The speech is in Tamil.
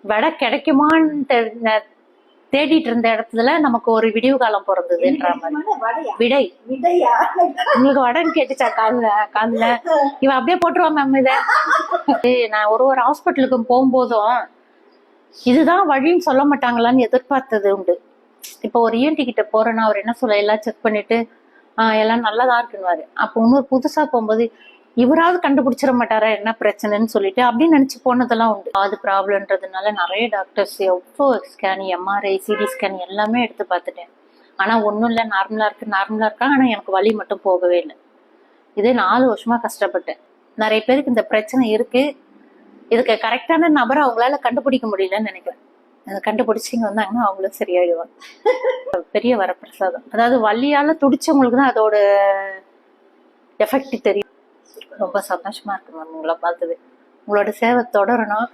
விடை கிடைக்குமான்னு தேடிட்டு இருந்த இடத்துல நமக்கு ஒரு விடிவு காலம் பிறந்ததுன்ற மாதிரி. விடை உங்களுக்கு வடைன்னு கேட்டுச்சா காதுல இவ அப்படியே போட்டுருவா மேம். இத நான் ஒரு ஹாஸ்பிட்டலுக்கு போகும்போதும் இதுதான் வழின்னு சொல்ல மாட்டாங்களான்னு எதிர்பார்த்தது உண்டு. இப்போ ஒரு ENT கிட்ட போறேன்னா அவர் என்ன சொல்ல, எல்லாம் செக் பண்ணிட்டு எல்லாம் நல்லதா இருக்குன்னு. அப்போ இன்னொரு புதுசா போகும்போது இவராவது கண்டுபிடிச்சிட மாட்டாரா என்ன பிரச்சனைன்னு சொல்லிட்டு அப்படின்னு நினைச்சு போனதெல்லாம் உண்டு. அது ப்ராப்ளம்ன்றதுனால நிறைய டாக்டர்ஸ் எவ்வளோ ஸ்கேன், MRI, CT ஸ்கேன் எல்லாமே எடுத்து பார்த்துட்டேன். ஆனா ஒன்றும் இல்லை, நார்மலா இருக்கா. ஆனா எனக்கு வலி மட்டும் போகவே இல்லை. இதே 4 வருஷமா கஷ்டப்பட்டேன். நிறைய பேருக்கு இந்த பிரச்சனை இருக்கு. இதுக்கு கரெக்டான நபரை அவங்களால கண்டுபிடிக்க முடியலன்னு நினைக்கிறேன். அதை கண்டுபிடிச்சிங்க வந்தாங்கன்னா அவங்களும் சரியாயிடுவாங்க. பெரிய வரப்பிரசாதம். அதாவது வலியால துடிச்சவங்களுக்கு தான் அதோட எஃபெக்ட் தெரியும். ரொம்ப சந்தோஷமா இருக்கு மேம் உங்களை பார்த்தது. உங்களோட சேவை தொடரணும்.